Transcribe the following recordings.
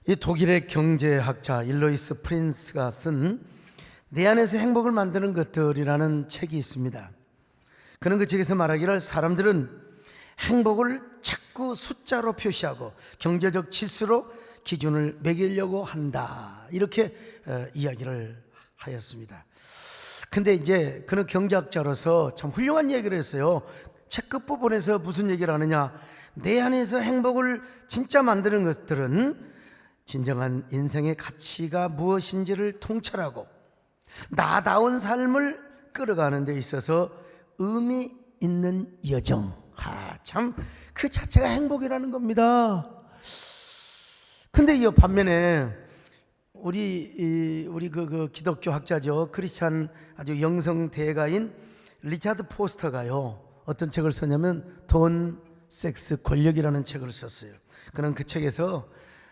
이 독일의 경제학자 일로이스 프린스가 쓴 내 안에서 행복을 만드는 것들이라는 책이 있습니다. 그는 그 책에서 말하기를 사람들은 행복을 자꾸 숫자로 표시하고 경제적 지수로 기준을 매기려고 한다, 이렇게 이야기를 하였습니다. 근데 이제 그는 경제학자로서 참 훌륭한 얘기를 했어요. 책 끝부분에서 무슨 얘기를 하느냐, 내 안에서 행복을 진짜 만드는 것들은 진정한 인생의 가치가 무엇인지를 통찰하고 나다운 삶을 끌어가는 데 있어서 의미 있는 여정, 참 그 자체가 행복이라는 겁니다. 근데 이 반면에 우리 그 기독교 학자죠, 크리스찬 아주 영성 대가인 리차드 포스터가요, 어떤 책을 썼냐면 돈, 섹스, 권력이라는 책을 썼어요. 그는 그 책에서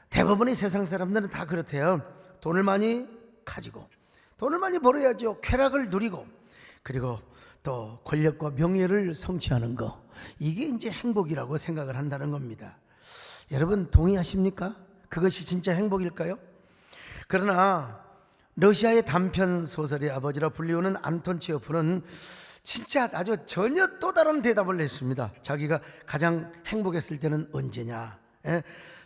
대부분의 세상 사람들은 다 그렇대요. 돈을 많이 가지고 돈을 많이 벌어야죠. 쾌락을 누리고 그리고 또 권력과 명예를 성취하는 거, 이게 이제 행복이라고 생각을 한다는 겁니다. 여러분 동의하십니까? 그것이 진짜 행복일까요? 그러나 러시아의 단편 소설의 아버지라 불리우는 안톤 체호프는 진짜 아주 전혀 또 다른 대답을 했습니다. 자기가 가장 행복했을 때는 언제냐?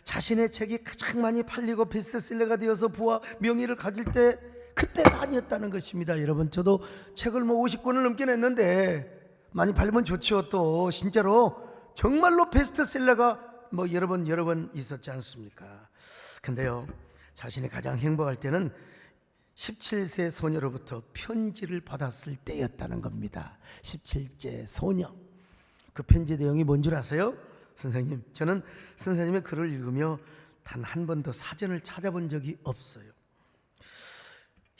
자신의 책이 가장 많이 팔리고 베스트셀러가 되어서 부와 명예를 가질 때, 그때가 아니었다는 것입니다. 여러분, 저도 책을 50권을 넘게 냈는데 많이 팔리면 좋죠. 또 진짜로 정말로 베스트셀러가 여러 번 있었지 않습니까? 근데요, 자신이 가장 행복할 때는 17세 소녀로부터 편지를 받았을 때였다는 겁니다. 17세 소녀. 그 편지 내용이 뭔 줄 아세요? 선생님, 저는 선생님의 글을 읽으며 단 한 번도 사전을 찾아본 적이 없어요.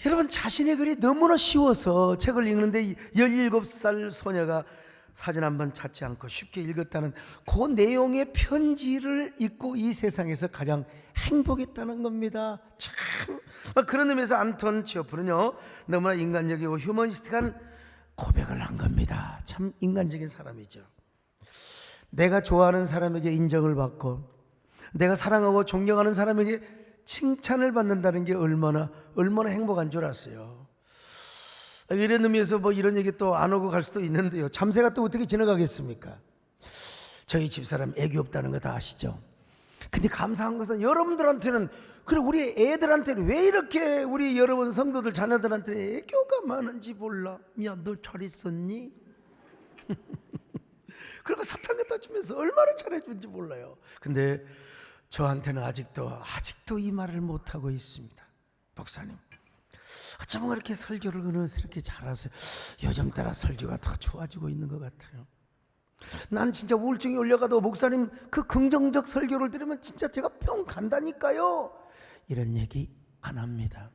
여러분, 자신의 글이 너무나 쉬워서 책을 읽는데 17살 소녀가 사전 한 번 찾지 않고 쉽게 읽었다는 그 내용의 편지를 읽고 이 세상에서 가장 행복했다는 겁니다. 참 그런 의미에서 안톤 체호프는요, 너무나 인간적이고 휴머니스틱한 고백을 한 겁니다. 참 인간적인 사람이죠. 내가 좋아하는 사람에게 인정을 받고 내가 사랑하고 존경하는 사람에게 칭찬을 받는다는 게 얼마나 행복한 줄 아세요? 이런 의미에서 이런 얘기 또 안 오고 갈 수도 있는데요, 참새가 또 어떻게 지나가겠습니까? 저희 집사람 애기 없다는 거 다 아시죠? 근데 감사한 것은 여러분들한테는, 그리고 우리 애들한테는 왜 이렇게 우리 여러분 성도들 자녀들한테 애교가 많은지 몰라. 야, 너 잘 있었니? 그리고 사탕 갖다 주면서 얼마나 잘해준지 몰라요. 근데 저한테는 아직도 이 말을 못하고 있습니다. 목사님, 어쩌면 그렇게 설교를 은은스럽게 잘하세요. 요즘 따라 설교가 더 좋아지고 있는 것 같아요. 난 진짜 우울증이 올려가도 목사님 그 긍정적 설교를 들으면 진짜 제가 뿅 간다니까요. 이런 얘기 안 합니다.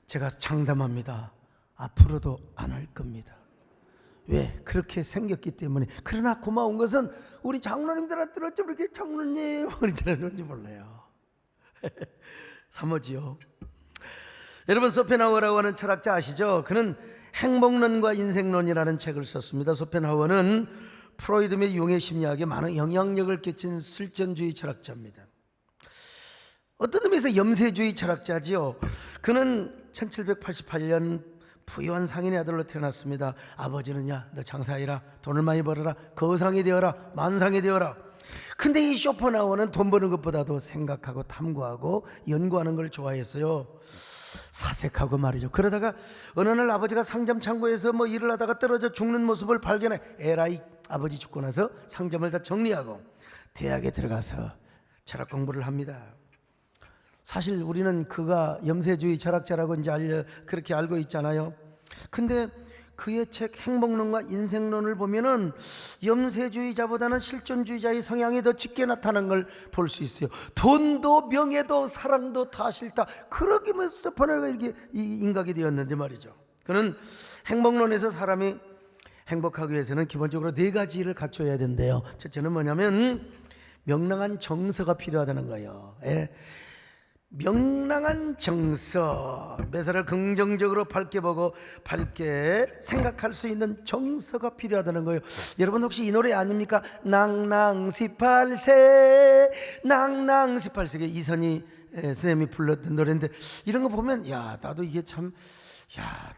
제가 장담합니다. 앞으로도 안 할 겁니다. 왜? 그렇게 생겼기 때문에. 그러나 고마운 것은 우리 장로님들한테 어쩜 그렇게 장로님 그러는지 몰라요. 사모지요. 여러분, 소펜하우어라고 하는 철학자 아시죠? 그는 행복론과 인생론이라는 책을 썼습니다. 소펜하우어는 프로이드 및 융의 심리학에 많은 영향력을 끼친 실존주의 철학자입니다. 어떤 의미에서 염세주의 철학자지요. 그는 1788년 부유한 상인의 아들로 태어났습니다. 아버지는야, 너 장사해라, 돈을 많이 벌어라, 거상이 되어라, 만상이 되어라. 근데 이 쇼펜하우어는 돈 버는 것보다도 생각하고 탐구하고 연구하는 걸 좋아했어요. 사색하고 말이죠. 그러다가 어느 날 아버지가 상점 창고에서 일을 하다가 떨어져 죽는 모습을 발견해, 에라이, 아버지 죽고 나서 상점을 다 정리하고 대학에 들어가서 철학 공부를 합니다. 사실 우리는 그가 염세주의 철학자라고 이제 그렇게 알고 있잖아요. 근데 그의 책 행복론과 인생론을 보면은 염세주의자보다는 실존주의자의 성향이 더 짙게 나타난 걸 볼 수 있어요. 돈도 명예도 사랑도 다 싫다, 그러기만 서판을 이렇게 인각이 되었는데 말이죠. 그는 행복론에서 사람이 행복하기 위해서는 기본적으로 4가지를 갖춰야 된대요. 첫째는 뭐냐면 명랑한 정서가 필요하다는 거예요. 명랑한 정서, 매사를 긍정적으로 밝게 보고 밝게 생각할 수 있는 정서가 필요하다는 거예요. 여러분 혹시 이 노래 아닙니까? 낭낭 18세, 낭낭 18세. 이선희 선생님이 불렀던 노래인데, 이런 거 보면 나도 이게 참,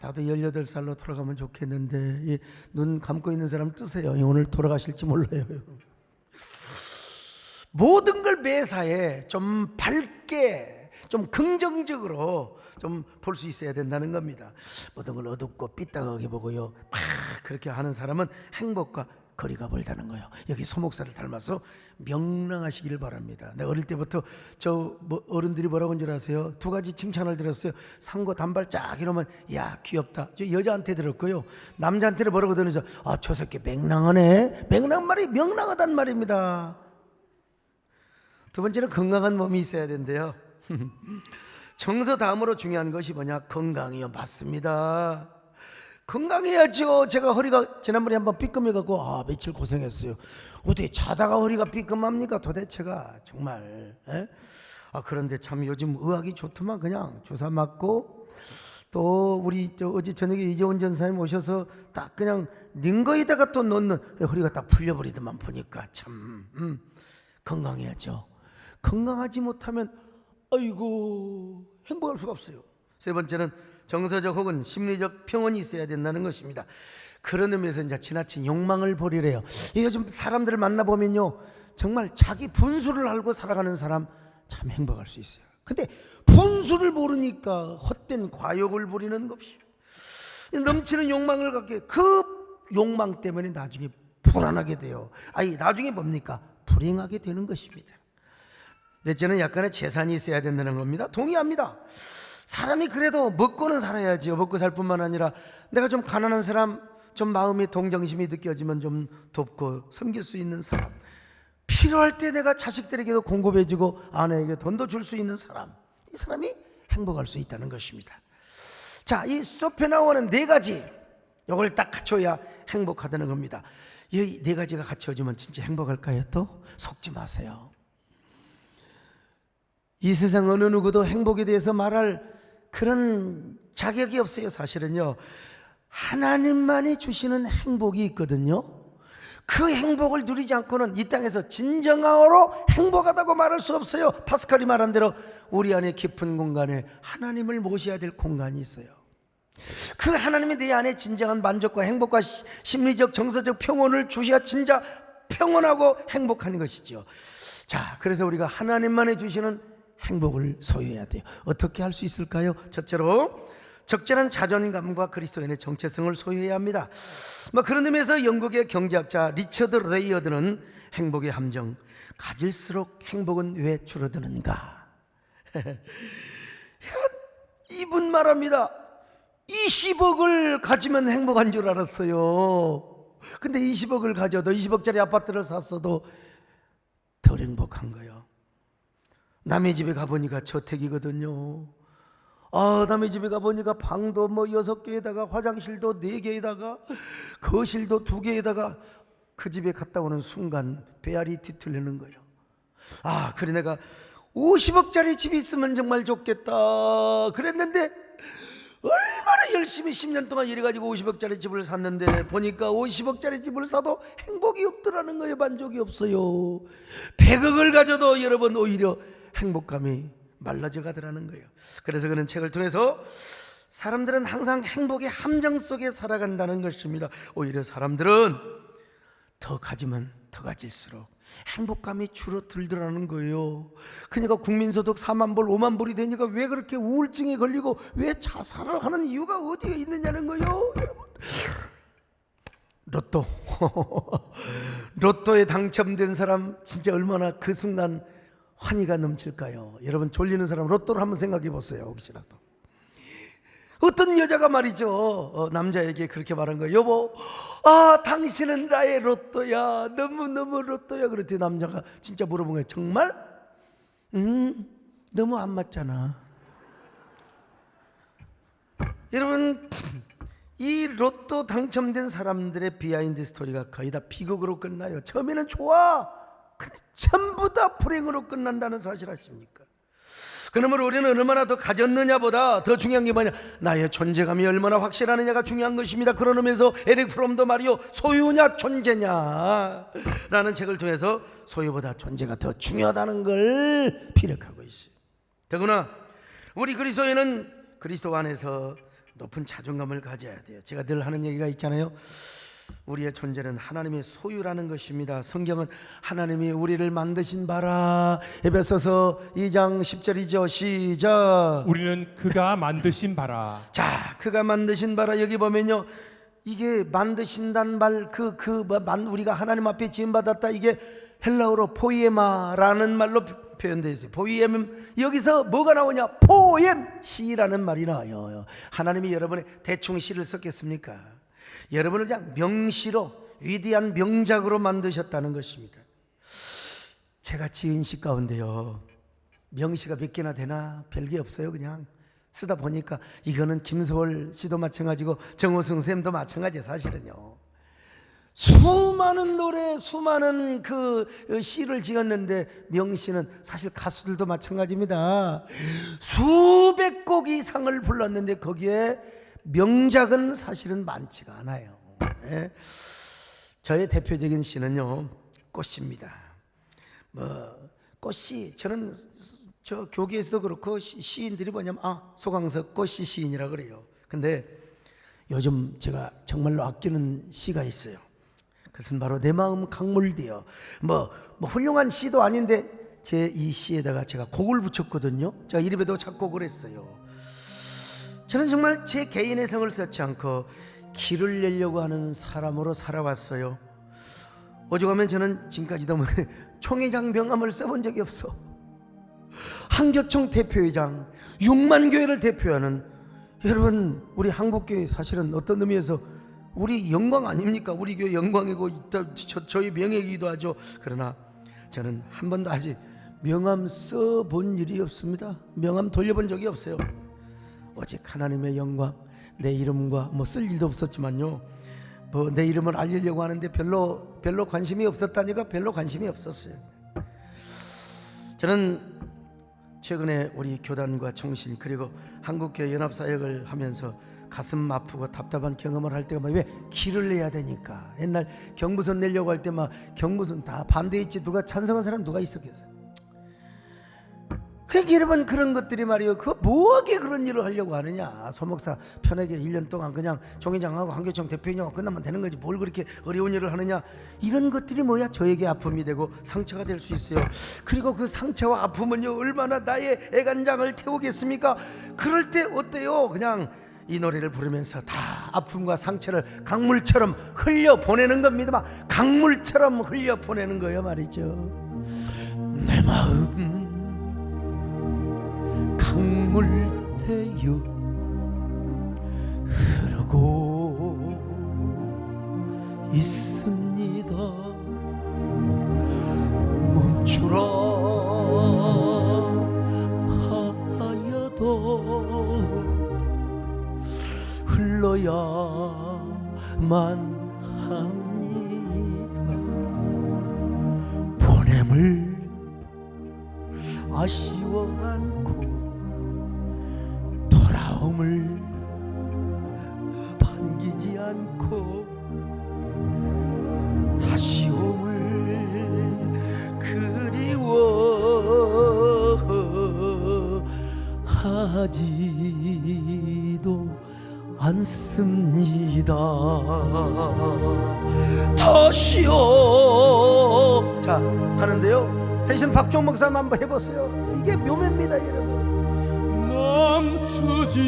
나도 18살로 돌아가면 좋겠는데, 눈 감고 있는 사람 뜨세요. 오늘 돌아가실지 몰라요. 모든 걸 매사에 좀 밝게, 좀 긍정적으로 좀 볼 수 있어야 된다는 겁니다. 모든 걸 어둡고 삐딱하게 보고요, 그렇게 하는 사람은 행복과 거리가 멀다는 거예요. 여기 소목사를 닮아서 명랑하시기를 바랍니다. 내가 어릴 때부터 어른들이 뭐라고 한 줄 아세요? 두 가지 칭찬을 들었어요. 상고 단발 쫙 이러면 귀엽다. 저 여자한테 들었고요, 남자한테는 뭐라고 들으면서 저 새끼 명랑하네. 명랑 말이 명랑하단 말입니다. 두 번째는 건강한 몸이 있어야 된대요. 정서 다음으로 중요한 것이 뭐냐? 건강이요. 맞습니다. 건강해야죠. 제가 허리가 지난번에 한번 삐끔해갖고 며칠 고생했어요. 어떻게 자다가 허리가 삐끔합니까 도대체가, 정말. 그런데 참 요즘 의학이 좋더만. 그냥 주사 맞고, 또 우리 어제 저녁에 이재원 전사님 오셔서 딱 그냥 링거에다가 또 놓는, 허리가 딱 풀려버리더만. 보니까 참 건강해야죠. 건강하지 못하면 아이고 행복할 수가 없어요. 세 번째는 정서적 혹은 심리적 평온이 있어야 된다는 것입니다. 그런 의미에서 이제 지나친 욕망을 버리래요. 요즘 사람들을 만나보면요, 정말 자기 분수를 알고 살아가는 사람 참 행복할 수 있어요. 근데 분수를 모르니까 헛된 과욕을 부리는 것이요, 넘치는 욕망을 갖게, 그 욕망 때문에 나중에 불안하게 돼요. 나중에 뭡니까? 불행하게 되는 것입니다. 넷째는 약간의 재산이 있어야 된다는 겁니다. 동의합니다. 사람이 그래도 먹고는 살아야지요. 먹고 살 뿐만 아니라 내가 좀 가난한 사람, 좀 마음의 동정심이 느껴지면 좀 돕고 섬길 수 있는 사람, 필요할 때 내가 자식들에게도 공급해주고 아내에게 돈도 줄 수 있는 사람, 이 사람이 행복할 수 있다는 것입니다. 자, 이 수업에 나오는 네 가지, 이걸 딱 갖춰야 행복하다는 겁니다. 이 네 가지가 갖춰지면 진짜 행복할까요? 또 속지 마세요. 이 세상 어느 누구도 행복에 대해서 말할 그런 자격이 없어요. 사실은요, 하나님만이 주시는 행복이 있거든요. 그 행복을 누리지 않고는 이 땅에서 진정으로 행복하다고 말할 수 없어요. 파스칼이 말한 대로 우리 안에 깊은 공간에 하나님을 모셔야 될 공간이 있어요. 그 하나님이 내 안에 진정한 만족과 행복과 심리적 정서적 평온을 주셔야 진짜 평온하고 행복한 것이죠. 자, 그래서 우리가 하나님만이 주시는 행복을 소유해야 돼요. 어떻게 할 수 있을까요? 첫째로 적절한 자존감과 그리스도인의 정체성을 소유해야 합니다. 그런 의미에서 영국의 경제학자 리처드 레이어드는 행복의 함정, 가질수록 행복은 왜 줄어드는가? 이분 말합니다. 20억을 가지면 행복한 줄 알았어요. 근데 20억을 가져도 20억짜리 아파트를 샀어도 덜 행복한 거예요. 남의 집에 가보니까 저택이거든요. 남의 집에 가보니까 방도 6개에다가 화장실도 4개에다가 거실도 2개에다가, 그 집에 갔다 오는 순간 배알이 뒤틀리는 거예요. 그래 내가 50억짜리 집이 있으면 정말 좋겠다 그랬는데, 얼마나 열심히 10년 동안 일해가지고 50억짜리 집을 샀는데 보니까 50억짜리 집을 사도 행복이 없더라는 거예요. 만족이 없어요. 100억을 가져도 여러분 오히려 행복감이 말라져 가더라는 거예요. 그래서 그는 책을 통해서 사람들은 항상 행복의 함정 속에 살아간다는 것입니다. 오히려 사람들은 더 가지면 더 가질수록 행복감이 줄어들더라는 거예요. 그러니까 국민소득 4만 불, 5만 불이 되니까 왜 그렇게 우울증에 걸리고 왜 자살을 하는 이유가 어디에 있느냐는 거예요. 여러분, 로또 로또에 당첨된 사람 진짜 얼마나 그 순간 환희가 넘칠까요? 여러분, 졸리는 사람 로또를 한번 생각해 보세요. 혹시라도 어떤 여자가 말이죠, 남자에게 그렇게 말한 거예요. 여보, 당신은 나의 로또야. 너무너무 로또야. 그랬더니 남자가 진짜 물어본 거예요. 정말? 너무 안 맞잖아. 여러분, 이 로또 당첨된 사람들의 비하인드 스토리가 거의 다 비극으로 끝나요. 처음에는 좋아. 근데 전부 다 불행으로 끝난다는 사실 아십니까? 그러므로 우리는 얼마나 더 가졌느냐보다 더 중요한 게 뭐냐, 나의 존재감이 얼마나 확실하느냐가 중요한 것입니다. 그런 의미에서 에릭 프롬도 말이요, 소유냐 존재냐 라는 책을 통해서 소유보다 존재가 더 중요하다는 걸 피력하고 있어요. 더구나 우리 그리스도인은 그리스도 안에서 높은 자존감을 가져야 돼요. 제가 늘 하는 얘기가 있잖아요. 우리의 존재는 하나님의 소유라는 것입니다. 성경은 하나님이 우리를 만드신 바라, 에베소서 2장 10절이죠. 시작. 우리는 그가 만드신 바라. 자, 그가 만드신 바라. 여기 보면요, 이게 만드신다는 말, 우리가 하나님 앞에 지음받았다, 이게 헬라어로 포이에마라는 말로 표현되어 있어요. 포이엠, 여기서 뭐가 나오냐, 포엠, 시라는 말이 나와요. 하나님이 여러분의 대충 시를 썼겠습니까? 여러분을 그냥 명시로, 위대한 명작으로 만드셨다는 것입니다. 제가 지은 시 가운데요, 명시가 몇 개나 되나 별게 없어요. 그냥 쓰다 보니까 이거는 김소월 씨도 마찬가지고 정호승 쌤도 마찬가지예요. 사실은요, 수많은 노래, 수많은 그 시를 지었는데 명시는 사실 가수들도 마찬가지입니다. 수백 곡 이상을 불렀는데 거기에 명작은 사실은 많지가 않아요. 네. 저의 대표적인 시는요, 꽃입니다. 꽃이, 저는 저 교계에서도 그렇고 시인들이 뭐냐면 소강석 꽃이 시인이라 그래요. 근데 요즘 제가 정말로 아끼는 시가 있어요. 그것은 바로 내 마음 강물디어. 훌륭한 시도 아닌데 제 이 시에다가 제가 곡을 붙였거든요. 제가 이름에도 작곡을 했어요. 저는 정말 제 개인의 성을 쌓지 않고 길을 내려고 하는 사람으로 살아왔어요. 오죽하면 저는 지금까지도 총회장 명함을 써본 적이 없어. 한교총 대표회장, 6만 교회를 대표하는, 여러분, 우리 한국교회 사실은 어떤 의미에서 우리 영광 아닙니까? 우리 교회 영광이고 저희 명예이기도 하죠. 그러나 저는 한 번도 아직 명함 써본 일이 없습니다. 명함 돌려본 적이 없어요. 오직 하나님의 영광, 내 이름과 쓸 일도 없었지만요, 내 이름을 알리려고 하는데 별로 관심이 없었다니까. 별로 관심이 없었어요. 저는 최근에 우리 교단과 청신 그리고 한국교회 연합사역을 하면서 가슴 아프고 답답한 경험을 할 때가 왜 길을 내야 되니까. 옛날 경부선 내려고 할 때 경부선 다 반대했지, 누가 찬성한 사람 누가 있었겠어요? 그러니까 여러분, 그런 것들이 말이에요, 뭐하게 그런 일을 하려고 하느냐. 소목사 편하게 1년 동안 그냥 종회장하고 한교총 대표회장하고 끝나면 되는 거지, 뭘 그렇게 어려운 일을 하느냐. 이런 것들이 뭐야, 저에게 아픔이 되고 상처가 될 수 있어요. 그리고 그 상처와 아픔은요, 얼마나 나의 애간장을 태우겠습니까? 그럴 때 어때요? 그냥 이 노래를 부르면서 다 아픔과 상처를 강물처럼 흘려보내는 겁니다. 강물처럼 흘려보내는 거예요 말이죠. 내 마음 강물대요 흐르고 있습니다. 멈추라 하여도 흘러야만 합니다. 보냄을 아쉬워 않고 돌아옴을 반기지 않고 다시 옴을 그리워하지도 않습니다. 다시요. 자, 하는데요, 대신 박종 목사 한번 해보세요. 이게 묘매입니다 여러분. 멈추지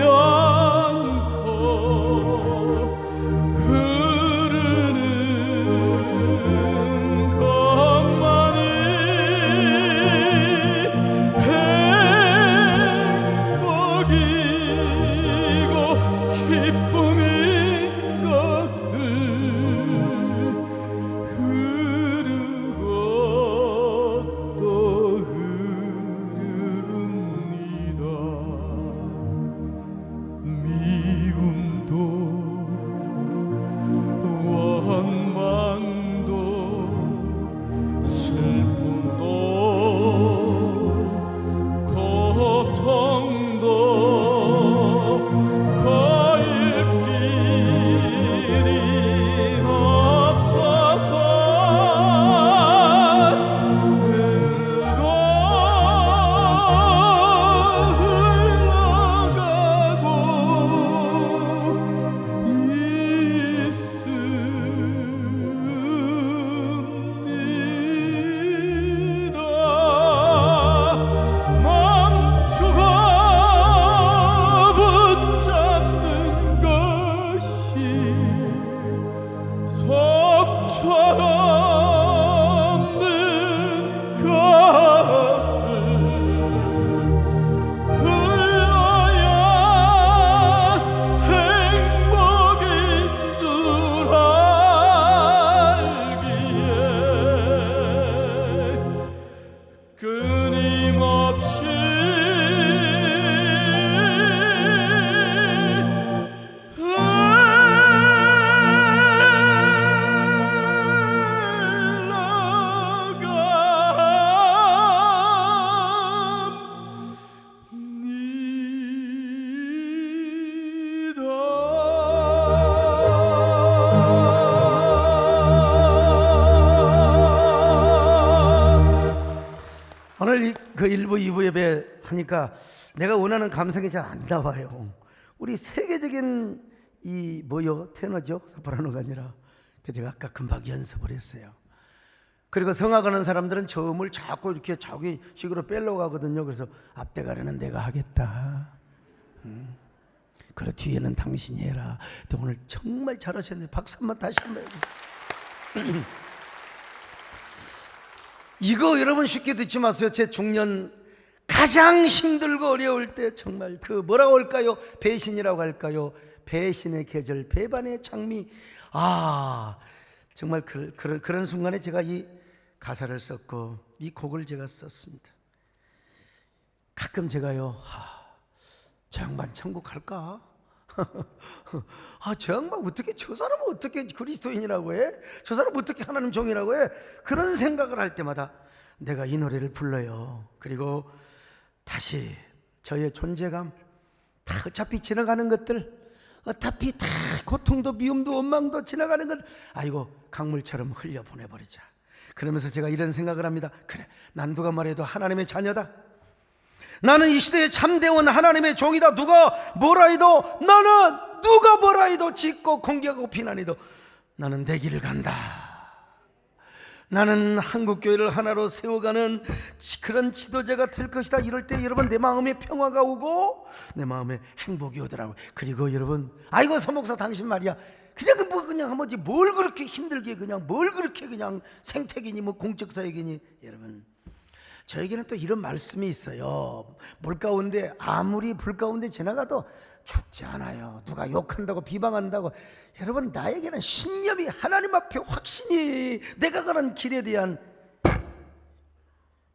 않고 흐르는 것만이 행복이고 기쁨인 것을 흐르고 또 흐릅니다. 끊임없이 오늘 그 1부, 2부 예배 하니까 내가 원하는 감성이 잘 안 나와요. 우리 세계적인 이 테너죠? 소프라노가 아니라. 그 제가 아까 금방 연습을 했어요. 그리고 성악하는 사람들은 저음을 자꾸 이렇게 자기 식으로 빼려고 하거든요. 그래서 앞대가리는 내가 하겠다. 그리고 뒤에는 당신이 해라. 또 오늘 정말 잘하셨네요. 박수 한번 다시 한번 해주세요. 이거 여러분 쉽게 듣지 마세요. 제 중년 가장 힘들고 어려울 때 정말 그 뭐라고 할까요? 배신이라고 할까요? 배신의 계절, 배반의 장미. 정말 그런 순간에 제가 이 가사를 썼고 이 곡을 제가 썼습니다. 가끔 제가요, 저 양반 천국 갈까? 저 양반 어떻게, 저 사람은 어떻게 그리스도인이라고 해? 저 사람은 어떻게 하나님 종이라고 해? 그런 생각을 할 때마다 내가 이 노래를 불러요. 그리고 다시 저의 존재감, 다 어차피 지나가는 것들, 어차피 다 고통도 미움도 원망도 지나가는 것, 아이고 강물처럼 흘려보내버리자. 그러면서 제가 이런 생각을 합니다. 그래, 난 누가 말해도 하나님의 자녀다. 나는 이 시대의 참대원 하나님의 종이다. 누가 뭐라 해도, 나는 누가 뭐라 해도 짓고 공격하고 비난해도 나는 내 길을 간다. 나는 한국교회를 하나로 세워가는 그런 지도자가 될 것이다. 이럴 때 여러분 내 마음에 평화가 오고 내 마음에 행복이 오더라고요. 그리고 여러분, 아이고 서목사 당신 말이야, 그냥 한번지 뭘 그렇게 힘들게, 그냥 뭘 그렇게 그냥 생태계니 뭐 공적사역이니. 여러분, 저에게는 또 이런 말씀이 있어요. 물 가운데, 아무리 불 가운데 지나가도 죽지 않아요. 누가 욕한다고 비방한다고. 여러분, 나에게는 신념이, 하나님 앞에 확신이, 내가 가는 길에 대한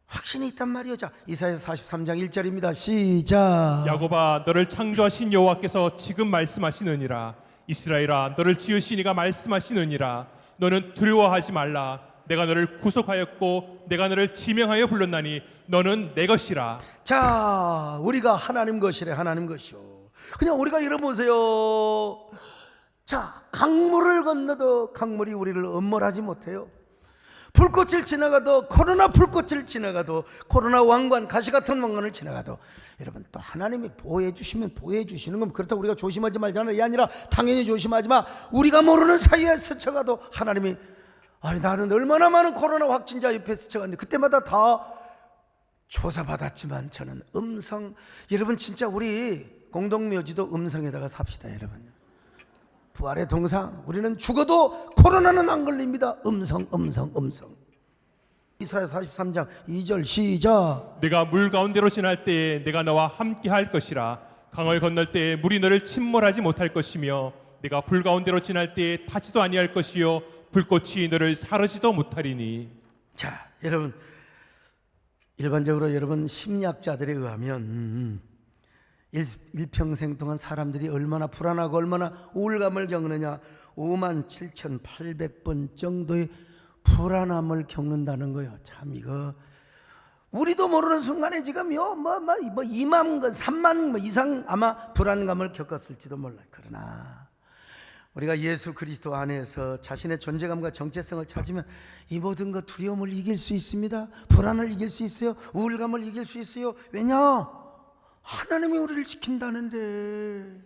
확신이 있단 말이요. 자, 이사야 43장 1절입니다. 시작. 야곱아, 너를 창조하신 여호와께서 지금 말씀하시느니라. 이스라엘아, 너를 지으신 이가 말씀하시느니라. 너는 두려워하지 말라. 내가 너를 구속하였고 내가 너를 지명하여 불렀나니 너는 내 것이라. 자, 우리가 하나님 것이래. 하나님 것이요. 그냥 우리가 열어보세요. 자, 강물을 건너도 강물이 우리를 엄몰하지 못해요. 불꽃을 지나가도, 코로나 불꽃을 지나가도, 코로나 왕관, 가시 같은 왕관을 지나가도, 여러분 또 하나님이 보호해 주시면 보호해 주시는 건, 그렇다고 우리가 조심하지 말자는 게 아니라 당연히 조심하지만, 우리가 모르는 사이에 스쳐가도 하나님이, 나는 얼마나 많은 코로나 확진자 옆에 스쳐갔는데 그때마다 다 조사받았지만 저는 음성. 여러분 진짜 우리 공동묘지도 음성에다가 삽시다. 여러분, 부활의 동상, 우리는 죽어도 코로나는 안 걸립니다. 음성. 이사야 43장 2절 시작. 내가 물 가운데로 지날 때에 내가 너와 함께 할 것이라. 강을 건널 때에 물이 너를 침몰하지 못할 것이며 내가 불 가운데로 지날 때에 타지도 아니할 것이요 불꽃이 너를 사르지도 못하리니. 자, 여러분, 일반적으로 여러분 심리학자들에 의하면 일평생 동안 사람들이 얼마나 불안하고 얼마나 우울감을 겪느냐, 57,800번 정도의 불안함을 겪는다는 거예요. 참, 이거 우리도 모르는 순간에 지금요 2만, 3만 이상 아마 불안감을 겪었을지도 몰라요. 그러나 우리가 예수 그리스도 안에서 자신의 존재감과 정체성을 찾으면 이 모든 것, 두려움을 이길 수 있습니다. 불안을 이길 수 있어요. 우울감을 이길 수 있어요. 왜냐? 하나님이 우리를 지킨다는데.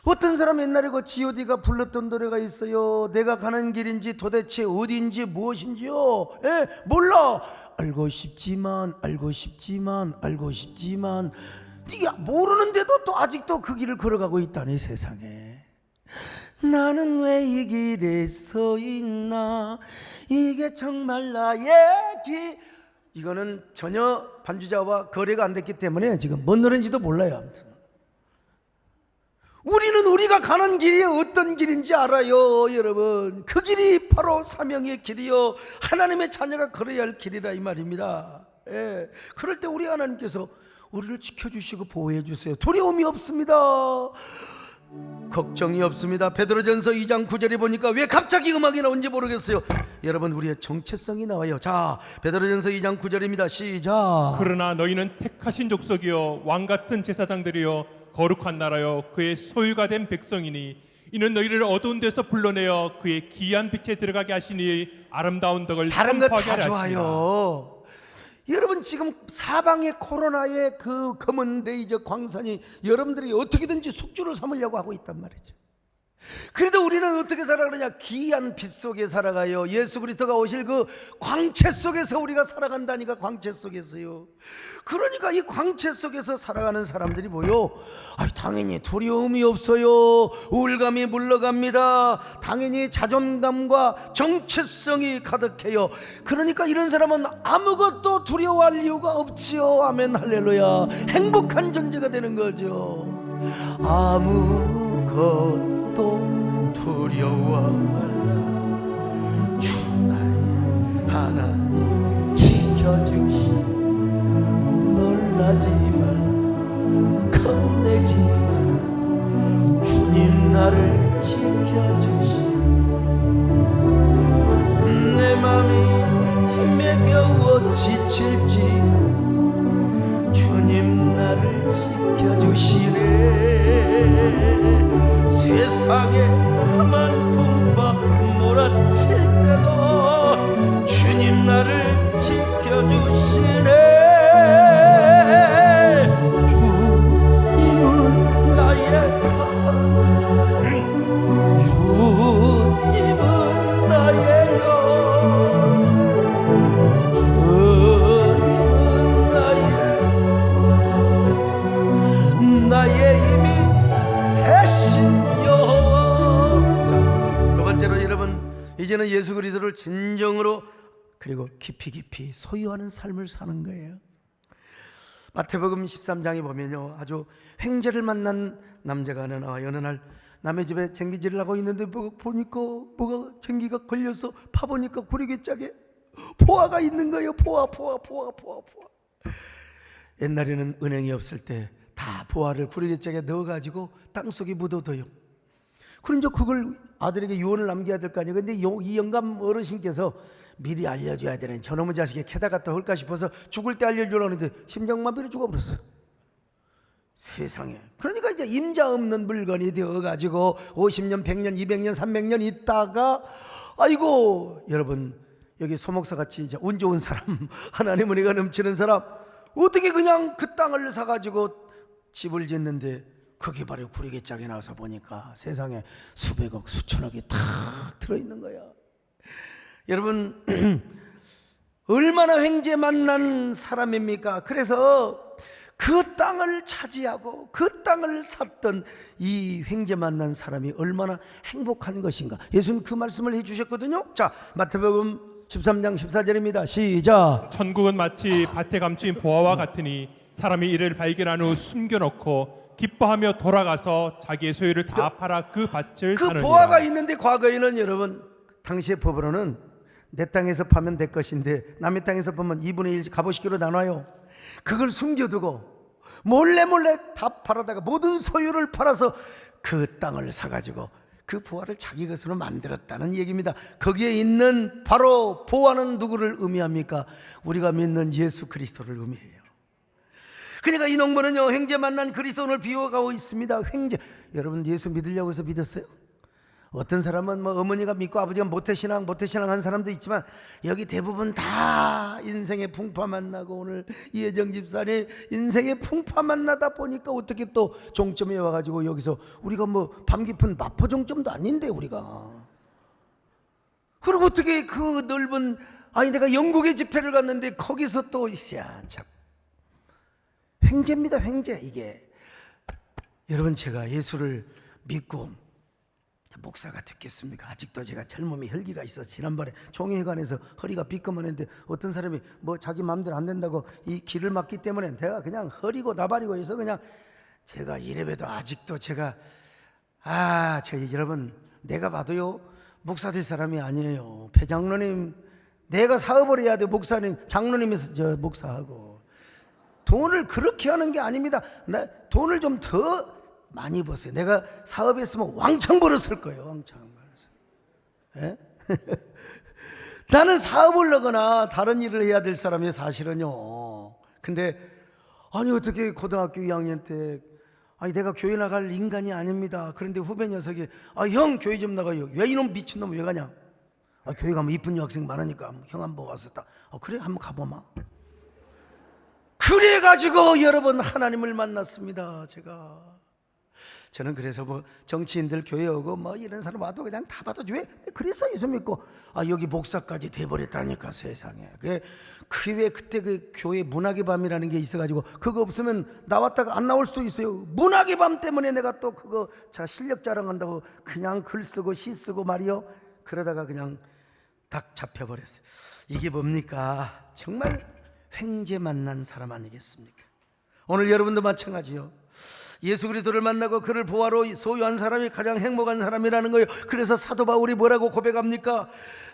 어떤 사람 옛날에 그 G.O.D가 불렀던 노래가 있어요. 내가 가는 길인지 도대체 어디인지 무엇인지요, 몰라. 알고 싶지만 네가 모르는데도 또 아직도 그 길을 걸어가고 있다니, 세상에. 나는 왜 이 길에 서 있나, 이게 정말 나의 길. 이거는 전혀 반주자와 거래가 안 됐기 때문에 지금 뭔 노래인지도 몰라요. 아무튼 우리는 우리가 가는 길이 어떤 길인지 알아요, 여러분. 그 길이 바로 사명의 길이요, 하나님의 자녀가 걸어야 할 길이라 이 말입니다. 예. 그럴 때 우리 하나님께서 우리를 지켜주시고 보호해 주세요. 두려움이 없습니다. 걱정이 없습니다. 베드로전서 2장 9절에 보니까 왜 갑자기 음악이 나온지 모르겠어요. 여러분, 우리의 정체성이 나와요. 자, 베드로전서 2장 9절입니다. 시작. 그러나 너희는 택하신 족속이요 왕같은 제사장들이요 거룩한 나라요 그의 소유가 된 백성이니 이는 너희를 어두운 데서 불러내어 그의 기이한 빛에 들어가게 하시니 아름다운 덕을 다른 거 선포하게 다 하라 하시니라. 좋아요. 여러분, 지금 사방의 코로나의 그 검은 레이저 광선이 여러분들이 어떻게든지 숙주를 삼으려고 하고 있단 말이죠. 그래도 우리는 어떻게 살아가느냐? 기이한 빛 속에 살아가요. 예수 그리스도가 오실 그 광채 속에서 우리가 살아간다니까. 광채 속에서요. 그러니까 이 광채 속에서 살아가는 사람들이 뭐요? 당연히 두려움이 없어요. 우울감이 물러갑니다. 당연히 자존감과 정체성이 가득해요. 그러니까 이런 사람은 아무것도 두려워할 이유가 없지요. 아멘, 할렐루야. 행복한 존재가 되는 거죠. 아무것도 두려워 말라. 주 나의 하나님 지켜주시. 놀라지 말, 겁내지 말. 주님 나를 지켜주시. 내 맘이 힘에 겨워 지칠지라 주님 나를 지켜주시네. 세상에 험한 풍파 몰아칠 때도 주님 나를 지켜주시네. 주님은 나의 항상, 주님은 나의 요새, 주님은 나의 힘이 대신 여호와. 자, 두 번째로 여러분, 이제는 예수 그리스도를 진정으로 그리고 깊이 소유하는 삶을 사는 거예요. 마태복음 13장에 보면요, 아주 횡재를 만난 남자가 하나 나와. 어느 날 남의 집에 쟁기질을 하고 있는데 보니까 뭐가 쟁기가 걸려서 파보니까 구리개짝에 포화가 있는 거예요. 포화. 옛날에는 은행이 없을 때 다 포화를 구리개짝에 넣어가지고 땅속에 묻어둬요. 그럼 이제 그걸 아들에게 유언을 남겨야 될 거 아니에요. 근데 이 영감 어르신께서 미리 알려줘야 되는 저놈의 자식이 캐다 갖다 할까 싶어서 죽을 때 알려주려고 하는데 심장마비로 죽어버렸어. 세상에. 그러니까 이제 임자 없는 물건이 되어가지고 50년, 100년, 200년, 300년 있다가, 아이고 여러분, 여기 소목사같이 이제 운 좋은 사람, 하나님 은혜가 넘치는 사람, 어떻게 그냥 그 땅을 사가지고 집을 짓는데 그게 바로 구리개짝에 나와서 보니까 세상에 수백억, 수천억이 탁 들어있는 거야. 여러분, 얼마나 횡재 만난 사람입니까? 그래서 그 땅을 차지하고 그 땅을 샀던 이 횡재 만난 사람이 얼마나 행복한 것인가. 예수님 그 말씀을 해주셨거든요. 자, 마태복음 13장 14절입니다. 시작. 천국은 마치 밭에 감추인 보화와 같으니 사람이 이를 발견한 후 숨겨놓고 기뻐하며 돌아가서 자기의 소유를 다 팔아 그 밭을 그 사느니라. 보화가 있는데, 과거에는 여러분, 당시의 법으로는 내 땅에서 파면 될 것인데 남의 땅에서 파면 2분의 1 값어치기로 나눠요. 그걸 숨겨두고 몰래 다 팔아다가 모든 소유를 팔아서 그 땅을 사가지고 그 보화를 자기 것으로 만들었다는 얘기입니다. 거기에 있는 바로 보화는 누구를 의미합니까? 우리가 믿는 예수 그리스도를 의미해요. 그러니까 이 농부는요, 횡재 만난 그리스도를 비워가고 있습니다. 횡재. 여러분, 예수 믿으려고 해서 믿었어요? 어떤 사람은 뭐 어머니가 믿고 아버지가 모태신앙 한 사람도 있지만, 여기 대부분 다 인생의 풍파 만나고, 오늘 이혜정 집사님 인생의 풍파 만나다 보니까 어떻게 또 종점에 와가지고 여기서 우리가 뭐 밤 깊은 마포 종점도 아닌데 우리가. 그리고 어떻게 그 넓은, 아니 내가 영국에 집회를 갔는데 거기서 또 참 횡재입니다. 횡재. 이게 여러분, 제가 예수를 믿고 목사가 됐겠습니까? 아직도 제가 젊음이 혈기가 있어. 지난번에 총회관에서 허리가 삐끔하는데 어떤 사람이 뭐 자기 마음대로 안 된다고 이 길을 막기 때문에 내가 그냥 허리고 나발이고 해서 그냥, 제가 이래봬도 아직도 제가 여러분, 내가 봐도요 목사 될 사람이 아니에요. 배장로님, 내가 사업을 해야 돼. 목사님, 장로님에서 목사하고 돈을 그렇게 하는 게 아닙니다. 돈을 좀 더 많이 버세요. 내가 사업했으면 왕창 벌었을 거예요. 왕창 벌었어요. 예? 나는 사업을 하거나 다른 일을 해야 될 사람이 사실은요. 근데 아니 어떻게 고등학교 2학년 때 내가 교회 나갈 인간이 아닙니다. 그런데 후배 녀석이 형 교회 좀 나가요. 왜 이놈 미친놈 왜 가냐? 교회 가면 이쁜 여학생 많으니까 형 한번 왔었다. 그래 한번 가보마. 그래가지고 여러분 하나님을 만났습니다. 저는 그래서 정치인들 교회 오고 이런 사람 와도 그냥 다 봐도 왜 그래서 예수 믿고 여기 목사까지 돼버렸다니까 세상에. 그 왜 그때 그 교회 문학의 밤이라는 게 있어가지고 그거 없으면 나왔다가 안 나올 수도 있어요. 문학의 밤 때문에 내가 또 그거 실력 자랑한다고 그냥 글 쓰고 시 쓰고 말이요. 그러다가 그냥 딱 잡혀버렸어요. 이게 뭡니까? 정말 횡재 만난 사람 아니겠습니까? 오늘 여러분도 마찬가지요. 예수 그리스도를 만나고 그를 보화로 소유한 사람이 가장 행복한 사람이라는 거예요. 그래서 사도 바울이 뭐라고 고백합니까?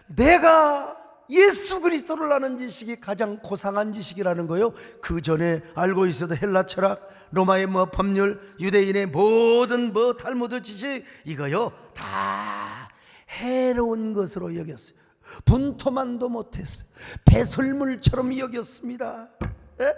내가 예수 그리스도를 아는 지식이 가장 고상한 지식이라는 거예요. 그 전에 알고 있어도 헬라 철학, 로마의 법률, 유대인의 모든 탈무드 지식 이거요 다 해로운 것으로 여겼어요. 분토만도 못했어요. 배설물처럼 여겼습니다. 예?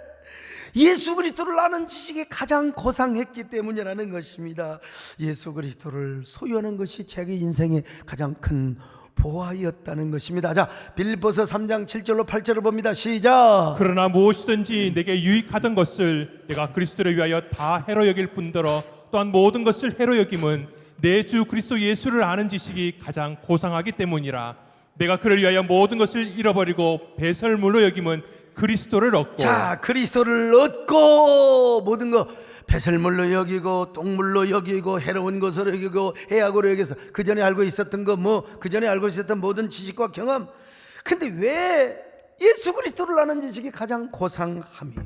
예수 그리스도를 아는 지식이 가장 고상했기 때문이라는 것입니다. 예수 그리스도를 소유하는 것이 제 인생의 가장 큰 보화였다는 것입니다. 자, 빌립보서 3장 7절로 8절을 봅니다. 시작. 그러나 무엇이든지 내게 유익하던 것을 내가 그리스도를 위하여 다 해로 여길 뿐더러 또한 모든 것을 해로 여김은 내 주 그리스도 예수를 아는 지식이 가장 고상하기 때문이라. 내가 그를 위하여 모든 것을 잃어버리고 배설물로 여김은 그리스도를 얻고. 자, 그리스도를 얻고 모든 거 배설물로 여기고 똥물로 여기고 해로운 것으로 여기고 해악으로 여기서 그 전에 알고 있었던 거 그 전에 알고 있었던 모든 지식과 경험. 근데 왜 예수 그리스도를 아는 지식이 가장 고상하며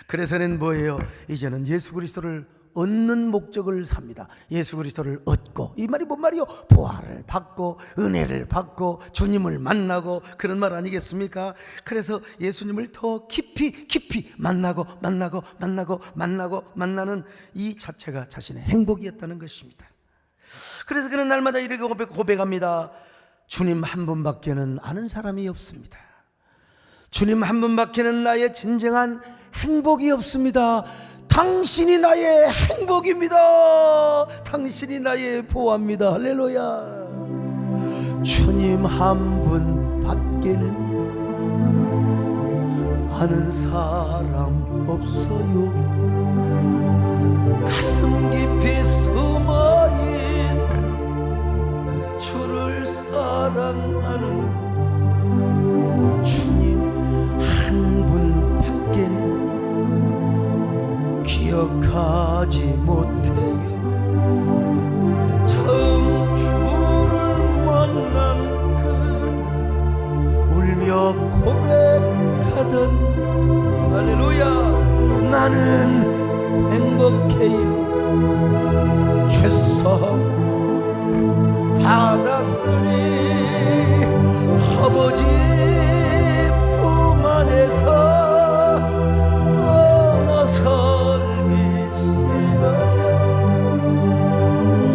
그래서는 뭐예요? 이제는 예수 그리스도를 얻는 목적을 삽니다. 예수 그리스도를 얻고, 이 말이 뭔 말이요? 보화를 받고 은혜를 받고 주님을 만나고 그런 말 아니겠습니까? 그래서 예수님을 더 깊이 만나고 만나는 이 자체가 자신의 행복이었다는 것입니다. 그래서 그는 날마다 이렇게 고백합니다. 주님 한 분밖에는 아는 사람이 없습니다. 주님 한 분밖에는 나의 진정한 행복이 없습니다. 당신이 나의 행복입니다. 당신이 나의 보화입니다. 할렐루야. 주님 한 분 밖에는 아는 사람 없어요. 가슴 깊이 숨어인 주를 사랑하는 주님 한 분 밖에는 기억하지 못해요. 처음 주를 만난 그 울며 고백하던 할렐루야 나는 행복해요. 죄성 받았으니 아버지 품 안에서 떠나서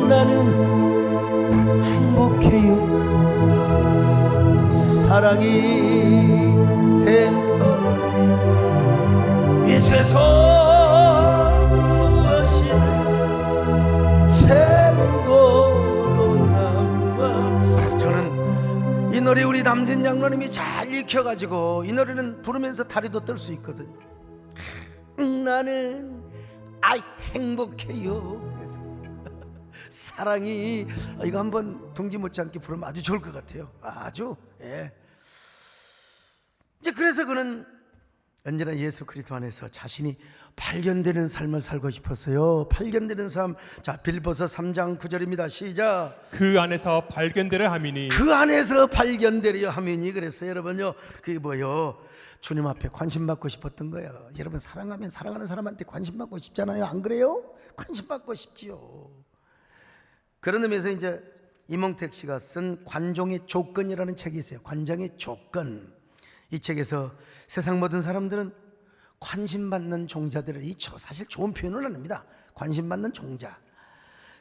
나는 행복해요. 사랑이 샘솟으니 이 세상 무엇이나 최고로 남아. 저는 이 노래 우리 남진 장로님이 잘 익혀가지고 이 노래는 부르면서 다리도 떨 수 있거든요. 나는 행복해요. 그래서 사랑이 이거 한번 동지 못지않게 부르면 아주 좋을 것 같아요. 아주 이제 그래서 그는 언제나 예수 그리스도 안에서 자신이 발견되는 삶을 살고 싶었어요. 발견되는 삶. 자, 빌립보서 3장 9절입니다. 시작. 그 안에서 발견되려 함이니. 그 안에서 발견되려 함이니. 그래서 여러분요, 그게 뭐요? 주님 앞에 관심 받고 싶었던 거예요. 여러분 사랑하면 사랑하는 사람한테 관심 받고 싶잖아요. 안 그래요? 관심 받고 싶지요. 그런 의미에서 이제 이몽택 씨가 쓴 관종의 조건이라는 책이 있어요. 관종의 조건. 이 책에서 세상 모든 사람들은 관심받는 종자들을, 사실 좋은 표현을 안 합니다. 관심받는 종자.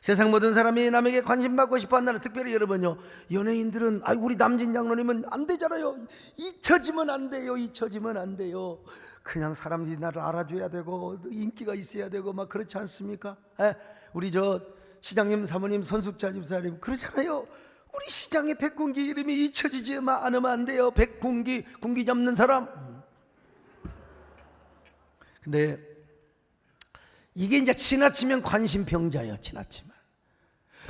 세상 모든 사람이 남에게 관심받고 싶어 한다는, 특별히 여러분요, 연예인들은 우리 남진 장로님은 안 되잖아요. 잊혀지면 안 돼요. 잊혀지면 안 돼요. 그냥 사람들이 나를 알아줘야 되고 인기가 있어야 되고 막 그렇지 않습니까? 우리 저 시장님 사모님 손숙자 집사님 그렇잖아요. 우리 시장의 백군기 이름이 잊혀지지 않으면 안 돼요. 백군기, 군기 잡는 사람. 근데 이게 이제 지나치면 관심병자예요. 지나치면.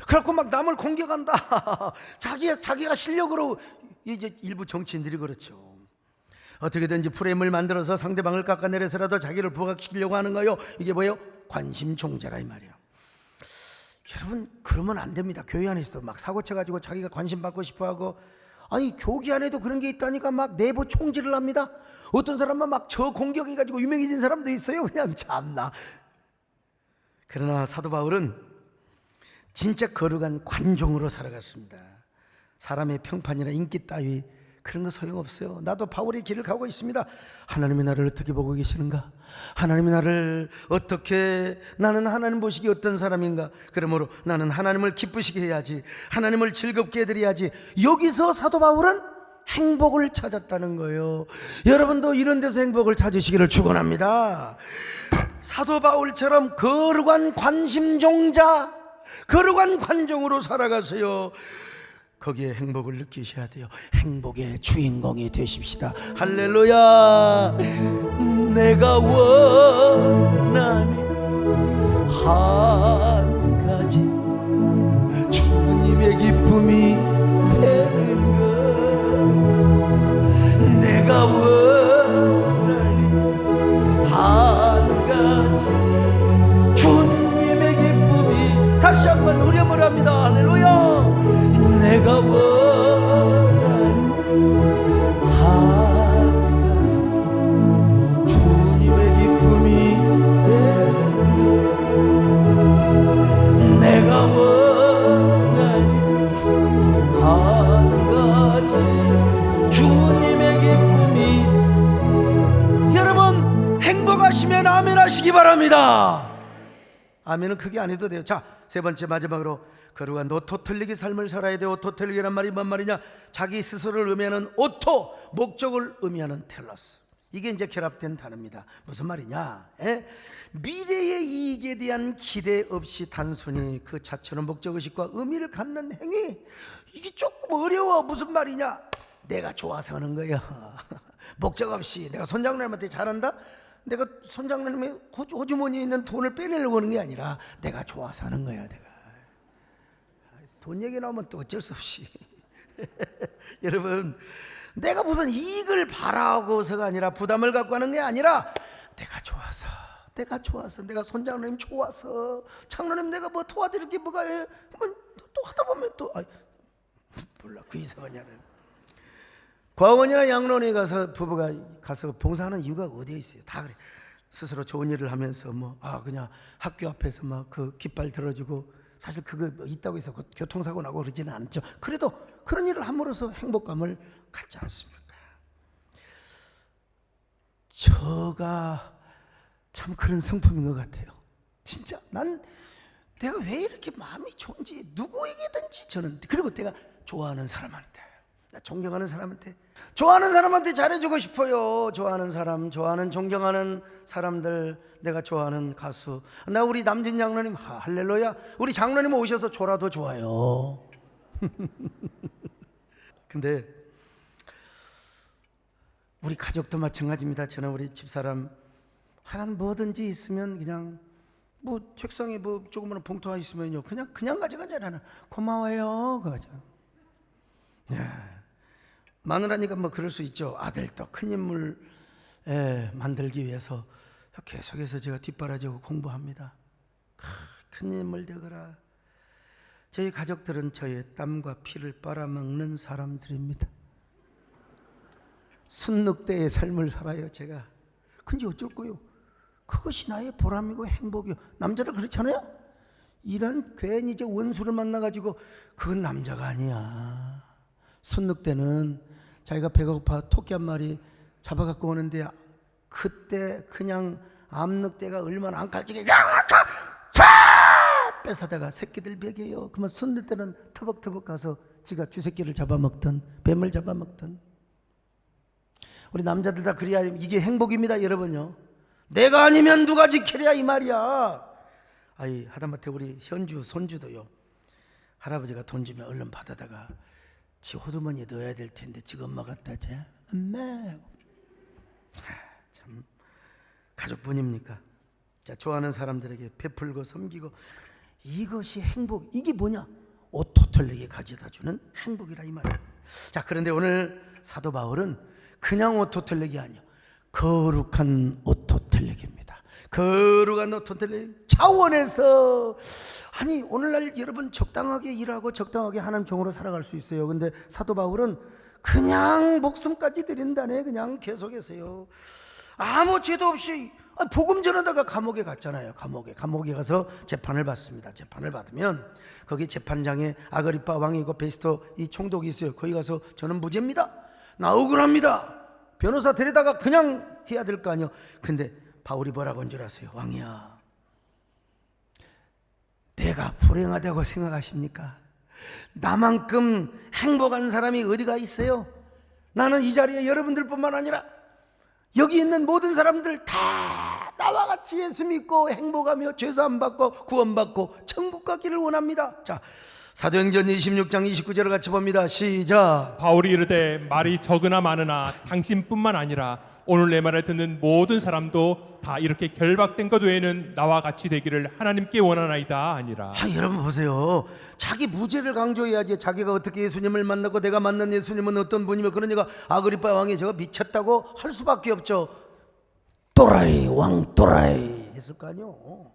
그래갖고 막 남을 공격한다. 자기가 실력으로, 이제 일부 정치인들이 그렇죠. 어떻게든지 프레임을 만들어서 상대방을 깎아내려서라도 자기를 부각시키려고 하는 거예요. 이게 뭐예요? 관심종자라 이 말이에요. 여러분, 그러면 안 됩니다. 교회 안에서도 막 사고 쳐가지고 자기가 관심 받고 싶어하고, 교계 안에도 그런 게 있다니까 막 내부 총질을 합니다. 어떤 사람은 막 저 공격해가지고 유명해진 사람도 있어요. 그냥 참나. 그러나 사도 바울은 진짜 거룩한 관종으로 살아갔습니다. 사람의 평판이나 인기 따위 그런 거 소용없어요. 나도 바울의 길을 가고 있습니다. 하나님이 나를 어떻게 보고 계시는가? 하나님이 나를 어떻게, 나는 하나님 보시기 어떤 사람인가? 그러므로 나는 하나님을 기쁘시게 해야지, 하나님을 즐겁게 해드려야지. 여기서 사도 바울은 행복을 찾았다는 거예요. 여러분도 이런 데서 행복을 찾으시기를 축원합니다. 사도 바울처럼 거룩한 관심종자, 거룩한 관종으로 살아가세요. 거기에 행복을 느끼셔야 돼요. 행복의 주인공이 되십시다. 할렐루야. 내가 원하는 한 가지, 주님의 기쁨이 되는 것. 내가 원하는 한 가지, 주님의 기쁨이. 다시 한번 의렴을 합니다. 할렐루야. 내가 원하는 한 가지, 주님의 기쁨이 되는 것. 내가 원하는 한 가지, 주님의 기쁨이. 여러분, 행복하시면 아멘 하시기 바랍니다. 아멘은 크게 안 해도 돼요. 자, 세 번째 마지막으로, 거룩한 오토 틀리기 삶을 살아야 돼요. 오토 틀리기란 말이 뭔 말이냐? 자기 스스로를 의미하는 오토, 목적을 의미하는 텔러스. 이게 이제 결합된 단어입니다. 무슨 말이냐? 미래의 이익에 대한 기대 없이 단순히 그 자체の목적의식과 의미를 갖는 행위. 이게 조금 어려워. 무슨 말이냐? 내가 좋아서 하는 거야. 목적 없이. 내가 손장로님한테 잘한다? 내가 손장로님의 호주머니에 있는 돈을 빼내려고 하는 게 아니라 내가 좋아서 하는 거야. 내가 돈 얘기 나오면 또 어쩔 수 없이 여러분, 내가 무슨 이익을 바라고서가 아니라, 부담을 갖고 하는 게 아니라, 내가 좋아서, 내가 손장로님 좋아서, 장로님 내가 뭐 도와드릴 게 뭐가 해? 또 하다 보면 또 몰라, 그 이상한 야를. 과원이나 양론에 가서 부부가 가서 봉사하는 이유가 어디에 있어요? 다 그래. 스스로 좋은 일을 하면서 그냥 학교 앞에서 막 그 깃발 들어주고, 사실 그거 있다고 해서 교통사고 나고 그러지는 않죠. 그래도 그런 일을 함으로써 행복감을 갖지 않습니까? 저가 참 그런 성품인 것 같아요. 진짜 내가 왜 이렇게 마음이 좋은지 누구에게든지 저는, 그리고 내가 좋아하는 사람한테, 나 존경하는 사람한테, 좋아하는 사람한테 잘해주고 싶어요. 좋아하는 사람, 좋아하는 존경하는 사람들, 내가 좋아하는 가수, 나 우리 남진 장로님, 할렐루야. 우리 장로님 오셔서 줘라도 좋아요. 근데 우리 가족도 마찬가지입니다. 저는 우리 집사람 한 뭐든지 있으면 그냥 책상에 조그마한 봉투가 있으면요, 그냥 가져가잖아. 고마워요. 그거죠. 마누라니까 그럴 수 있죠. 아들도 큰 인물 만들기 위해서 계속해서 제가 뒷바라지고 공부합니다. 큰 인물 되거라. 저희 가족들은 저의 땀과 피를 빨아먹는 사람들입니다. 순늑대의 삶을 살아요, 제가. 근데 어쩔 거요? 그것이 나의 보람이고 행복이요. 남자들 그렇잖아요? 이런 괜히 이제 원수를 만나가지고 그건 남자가 아니야. 순늑대는 자기가 배가 고파 토끼 한 마리 잡아갖고 오는데 그때 그냥 암늑대가 얼마나 안칼지게 뺏어다가 새끼들 먹여요. 그러면 순늑대는 터벅터벅 가서 지가 쥐새끼를 잡아먹던 뱀을 잡아먹던. 우리 남자들 다 그래야 이게 행복입니다 여러분요. 내가 아니면 누가 지키랴 이 말이야. 아이 하다못해 우리 현주 손주도요, 할아버지가 돈 주면 얼른 받아다가 지 호주머니에 넣어야 될 텐데 지금 엄마가 따자 엄마. 참 가족분입니까? 자, 좋아하는 사람들에게 베풀고 섬기고, 이것이 행복. 이게 뭐냐? 오토텔에게 가져다주는 행복이라 이 말이야. 자, 그런데 오늘 사도 바울은 그냥 오토텔렉이 아니야. 거룩한 오토텔렉입니다. 거룩한 오토텔렉 차원에서. 아니 오늘날 여러분 적당하게 일하고 적당하게 하나님 종으로 살아갈 수 있어요. 근데 사도 바울은 그냥 목숨까지 드린다네. 그냥 계속해서요. 아무 죄도 없이 복음 전하다가 감옥에 갔잖아요. 감옥에 가서 재판을 받습니다. 재판을 받으면 거기 재판장에 아그리파 왕이고 베스토 이 총독이 있어요. 거기 가서 저는 무죄입니다, 나 억울합니다, 변호사 데려다가 그냥 해야 될 거 아니에요. 근데 바울이 뭐라고 한 줄 아세요? 왕이야, 내가 불행하다고 생각하십니까? 나만큼 행복한 사람이 어디가 있어요? 나는 이 자리에 여러분들뿐만 아니라 여기 있는 모든 사람들 다 나와 같이 예수 믿고 행복하며 죄사함 받고 구원받고 천국 가기를 원합니다. 자, 사도행전 26장 29절을 같이 봅니다. 시작. 바울이 이르되 말이 적으나 많으나 당신뿐만 아니라 오늘 내 말을 듣는 모든 사람도 다 이렇게 결박된 것 외에는 나와 같이 되기를 하나님께 원하나이다 아니라. 여러분 보세요. 자기 무죄를 강조해야지. 자기가 어떻게 예수님을 만났고 내가 만난 예수님은 어떤 분이며, 그러니까 아그리파 왕이 저거 미쳤다고 할 수밖에 없죠. 또라이, 왕 또라이 했을 거 아니요.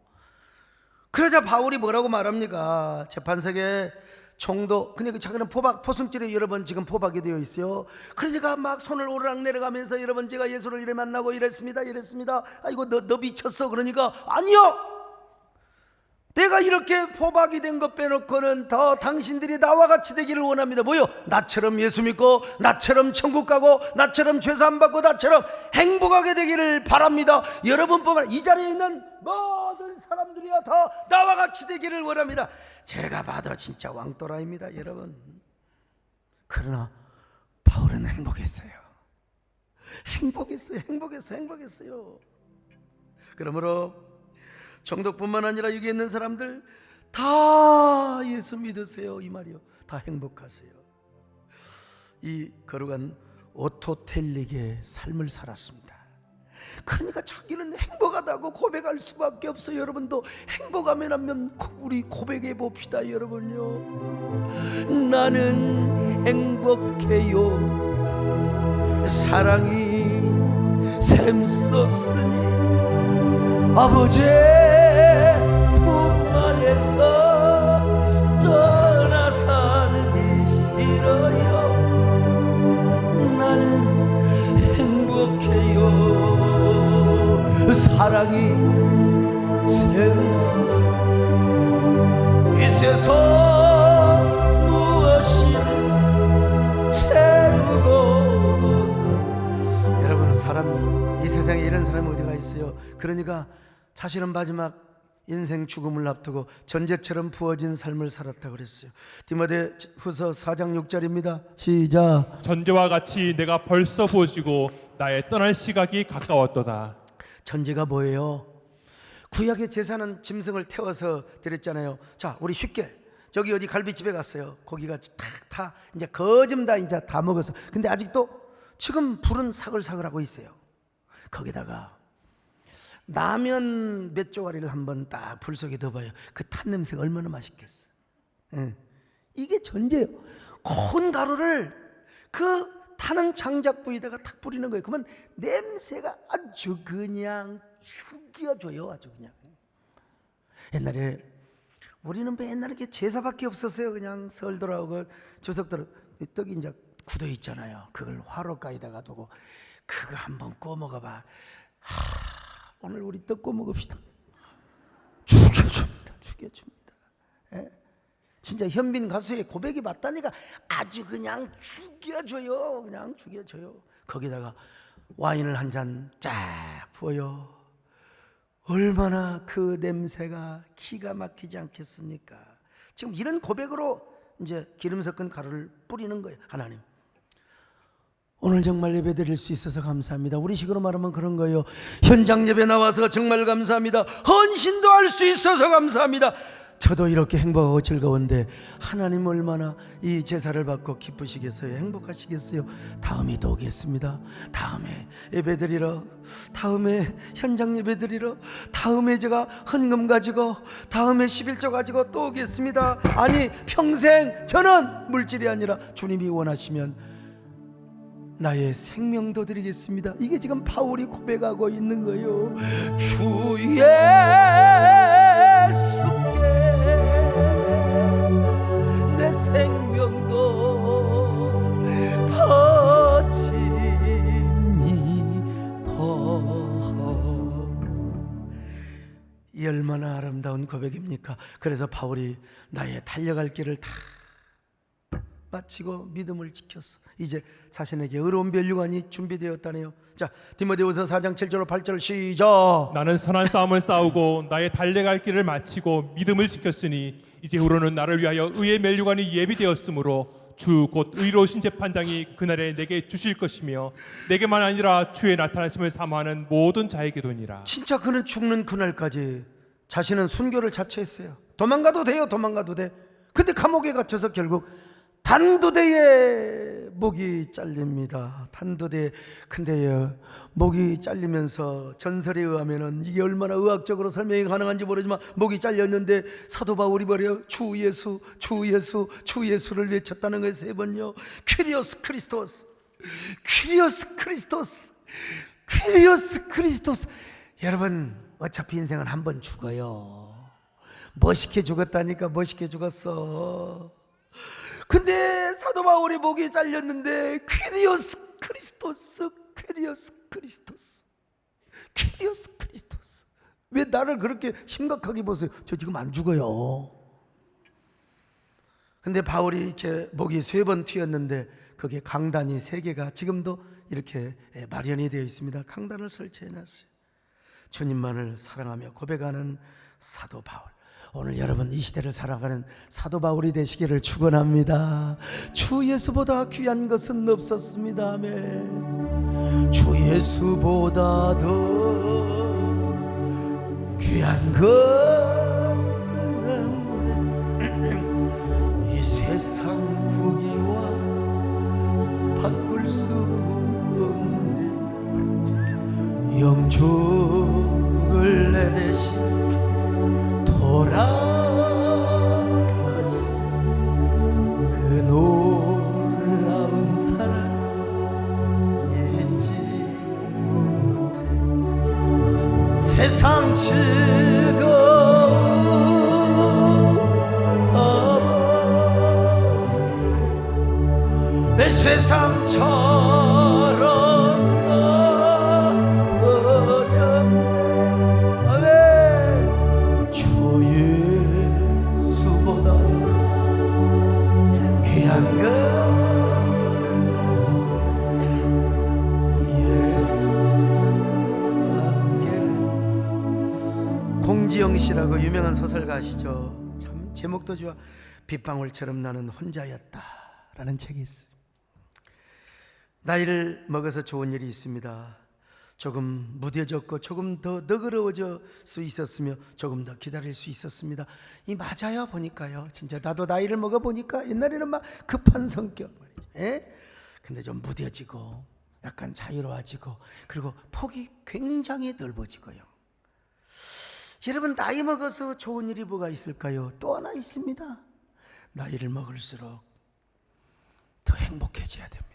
그러자 바울이 뭐라고 말합니까? 재판석에 총독, 그러니까 자기는 포승줄에 여러 번 지금 포박이 되어 있어요. 그러니까 막 손을 오르락 내려가면서 여러분 제가 예수를 이래 만나고 이랬습니다. 아이고 너 미쳤어. 그러니까 아니요, 내가 이렇게 포박이 된 것 빼놓고는 더 당신들이 나와 같이 되기를 원합니다. 뭐요? 나처럼 예수 믿고 나처럼 천국 가고 나처럼 죄사함 받고 나처럼 행복하게 되기를 바랍니다. 여러분뿐만 이 자리에 있는 모든 사람들이야 다 나와 같이 되기를 원합니다. 제가 봐도 진짜 왕또라입니다 여러분. 그러나 바울은 행복했어요. 그러므로 정독뿐만 아니라 여기 있는 사람들 다 예수 믿으세요 이 말이요. 다 행복하세요. 이 거룩한 오토텔릭의 삶을 살았습니다. 그러니까 자기는 행복하다고 고백할 수밖에 없어요. 여러분도 행복하면 하면 우리 고백해 봅시다 여러분요. 나는 행복해요, 사랑이 샘솟으니 아버지의 품 안에서 떠나 살기 싫어요. 나는 행복해요, 사랑이 샘솟아 이 세상 무엇이든 채우고. 여러분, 사람 이 세상에 이런 사람이 어디가 있어요? 그러니까 자신은 마지막 인생 죽음을 앞두고 전제처럼 부어진 삶을 살았다 그랬어요. 디모데후서 4장 6절입니다. 시작. 전제와 같이 내가 벌써 부어지고 나의 떠날 시각이 가까웠도다. 전제가 뭐예요? 구약의 제사는 짐승을 태워서 드렸잖아요. 자, 우리 쉽게 저기 어디 갈비집에 갔어요. 고기가 다 이제 거좀 다 이제 다 먹었어. 근데 아직도 지금 불은 사글사글하고 있어요. 거기다가 라면 몇 조가리를 한번 딱 불 속에 넣어봐요. 그 탄 냄새가 얼마나 맛있겠어. 이게 전제예요. 콘 가루를 그 타는 장작 부위에다가 탁 뿌리는 거예요. 그러면 냄새가 아주 그냥 죽여줘요. 아주 그냥. 옛날에 우리는 맨날 이렇게 제사밖에 없었어요. 그냥 설 돌아오고 추석 돌아 떡이 이제 굳어 있잖아요. 그걸 화로가에다가 두고 그거 한번 구워 먹어봐. 오늘 우리 떡 구워 먹읍시다. 죽여줍니다. 진짜 현빈 가수의 고백이 맞다니까 아주 그냥 죽여줘요. 그냥 죽여줘요. 거기다가 와인을 한 잔 쫙 부어요. 얼마나 그 냄새가 기가 막히지 않겠습니까? 지금 이런 고백으로 이제 기름 섞은 가루를 뿌리는 거예요. 하나님, 오늘 정말 예배 드릴 수 있어서 감사합니다. 우리 식으로 말하면 그런 거예요. 현장 예배 나와서 정말 감사합니다. 헌신도 할 수 있어서 감사합니다. 저도 이렇게 행복하고 즐거운데 하나님 얼마나 이 제사를 받고 기쁘시겠어요? 행복하시겠어요? 다음에도 오겠습니다. 다음에 예배 드리러, 다음에 현장 예배 드리러, 다음에 제가 헌금 가지고, 다음에 11조 가지고 또 오겠습니다. 아니, 평생 저는 물질이 아니라 주님이 원하시면 나의 생명도 드리겠습니다. 이게 지금 바울이 고백하고 있는 거예요. 주 예수께 내 생명도 바치니 더. 이 얼마나 아름다운 고백입니까? 그래서 바울이 나의 달려갈 길을 다 마치고 믿음을 지켰어. 이제 자신에게 의로운 면류관이 준비되었다네요. 자, 디모데후서 4장 7절 8절 시작. 나는 선한 싸움을 싸우고 나의 달려갈 길을 마치고 믿음을 지켰으니 이제후로는 나를 위하여 의의 면류관이 예비되었으므로 주 곧 의로우신 재판장이 그날에 내게 주실 것이며 내게만 아니라 주의 나타나심을 사모하는 모든 자에게도니라. 진짜 그는 죽는 그날까지 자신은 순교를 자처했어요. 도망가도 돼요. 도망가도 돼. 근데 감옥에 갇혀서 결국 단두대에 목이 잘립니다. 단두대. 근데 목이 잘리면서 전설에 의하면은 이게 얼마나 의학적으로 설명이 가능한지 모르지만 목이 잘렸는데 사도 바울이 뭐래요? 주 예수, 주 예수, 주 예수를 외쳤다는 거예요. 3번요. 퀴리오스 크리스토스, 퀴리오스 크리스토스, 퀴리오스 크리스토스. 여러분, 어차피 인생은 한 번 죽어요. 멋있게 죽었다니까. 멋있게 죽었어. 근데 사도 바울이 목이 잘렸는데 퀴리오스 크리스토스, 퀴리오스 크리스토스, 퀴리오스 크리스토스. 왜 나를 그렇게 심각하게 보세요? 저 지금 안 죽어요. 근데 바울이 이렇게 목이 3번 튀었는데 거기에 강단이 3개가 지금도 이렇게 마련이 되어 있습니다. 강단을 설치해 놨어요. 주님만을 사랑하며 고백하는 사도 바울. 오늘 여러분 이 시대를 살아가는 사도 바울이 되시기를 축원합니다. 주 예수보다 귀한 것은 없었습니다. 아멘. 주 예수보다 더 귀한 것은 없네. 이 세상 부귀와 바꿀 수 없네. 영죽을 내 대신 돌아가서 그 놀라운 사랑 잊지 못해. 세상 즐거움 내 세상처럼 공지영 씨라고 유명한 소설가시죠. 참 제목도 좋아. 빗방울처럼 나는 혼자였다라는 책이 있어요. 나이를 먹어서 좋은 일이 있습니다. 조금 무뎌졌고 조금 더 너그러워질 수 있었으며 조금 더 기다릴 수 있었습니다. 이 맞아요. 보니까요. 진짜 나도 나이를 먹어 보니까 옛날에는 막 급한 성격 말이죠. 근데 좀 무뎌지고 약간 자유로워지고 그리고 폭이 굉장히 넓어지고요. 여러분, 나이 먹어서 좋은 일이 뭐가 있을까요? 또 하나 있습니다. 나이를 먹을수록 더 행복해져야 됩니다.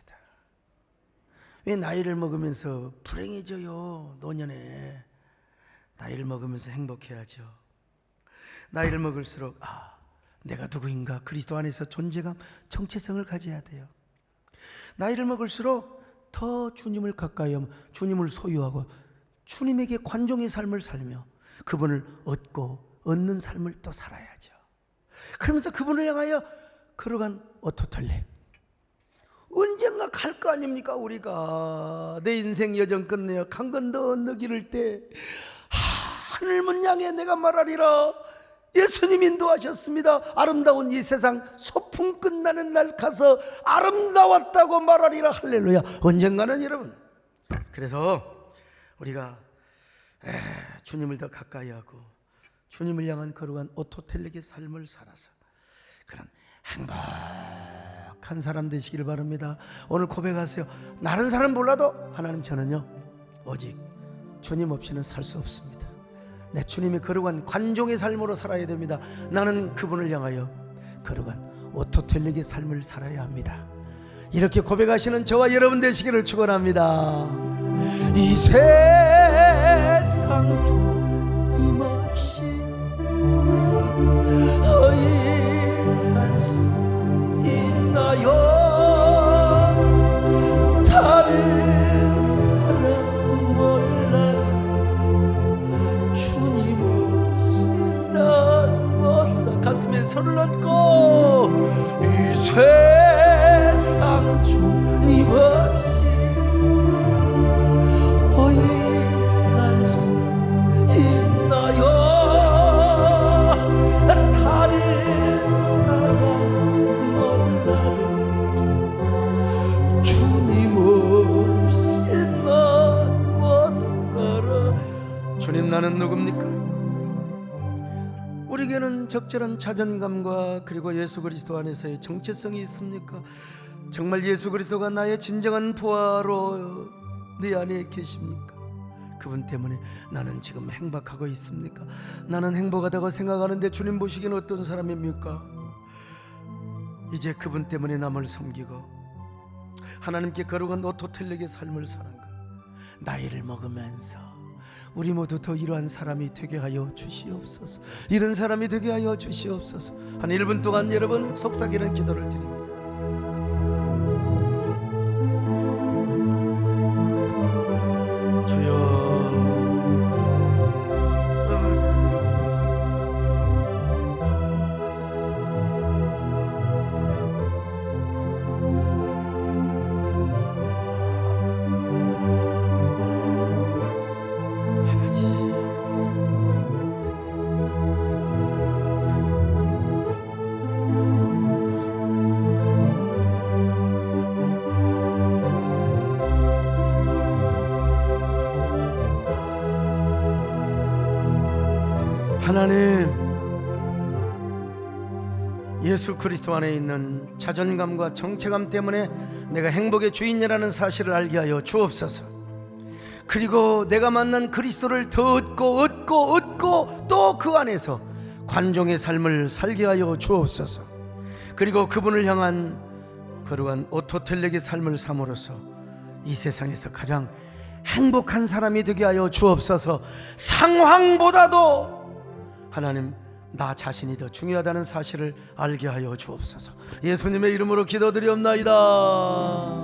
왜 나이를 먹으면서 불행해져요? 노년에 나이를 먹으면서 행복해야죠. 나이를 먹을수록 내가 누구인가? 그리스도 안에서 존재감, 정체성을 가져야 돼요. 나이를 먹을수록 더 주님을 가까이 하며 주님을 소유하고 주님에게 관종의 삶을 살며 그분을 얻고 얻는 삶을 또 살아야죠. 그러면서 그분을 향하여 걸어간 오토텔렉. 언젠가 갈 거 아닙니까? 우리가 내 인생 여정 끝내어 강건 더 기를 때 하늘문 향해 내가 말하리라. 예수님 인도하셨습니다. 아름다운 이 세상 소풍 끝나는 날 가서 아름다웠다고 말하리라. 할렐루야. 언젠가는 여러분, 그래서 우리가 주님을 더 가까이 하고 주님을 향한 거룩한 오토텔렉의 삶을 살아서 그런 행복한 사람 되시길 바랍니다. 오늘 고백하세요. 다른 사람 몰라도 하나님, 저는요 오직 주님 없이는 살 수 없습니다. 내 주님의 거룩한 관종의 삶으로 살아야 됩니다. 나는 그분을 향하여 거룩한 오토텔렉의 삶을 살아야 합니다. 이렇게 고백하시는 저와 여러분 되시기를 축원합니다. 이 세상 주님 없이 어이 살 수 있나요? 다른 사람 몰라도 주님 없이 난 못 살. 가슴에 손을 얹고 이 세상 주님 없이 어이 살 수 있나요? 다른 사람 몰라도 주님 없이 난 못 살아. 주님, 나는 누굽니까? 우리에게는 적절한 자존감과 그리고 예수 그리스도 안에서의 정체성이 있습니까? 정말 예수 그리스도가 나의 진정한 부하로 내 안에 계십니까? 그분 때문에 나는 지금 행복하고 있습니까? 나는 행복하다고 생각하는데 주님 보시기엔 어떤 사람입니까? 이제 그분 때문에 남을 섬기고 하나님께 거룩한 오토텔렉의 삶을 사는 것, 나이를 먹으면서 우리 모두 더 이러한 사람이 되게 하여 주시옵소서. 이런 사람이 되게 하여 주시옵소서. 한 1분 동안 여러분 속삭이는 기도를 드립니다. 주여, 하나님, 예수 그리스도 안에 있는 자존감과 정체감 때문에 내가 행복의 주인이라는 사실을 알게 하여 주옵소서. 그리고 내가 만난 그리스도를 더 얻고 또 그 안에서 관종의 삶을 살게 하여 주옵소서. 그리고 그분을 향한 거룩한 오토텔렉의 삶을 삼으로써 이 세상에서 가장 행복한 사람이 되게 하여 주옵소서. 상황보다도 하나님, 나 자신이 더 중요하다는 사실을 알게 하여 주옵소서. 예수님의 이름으로 기도드리옵나이다.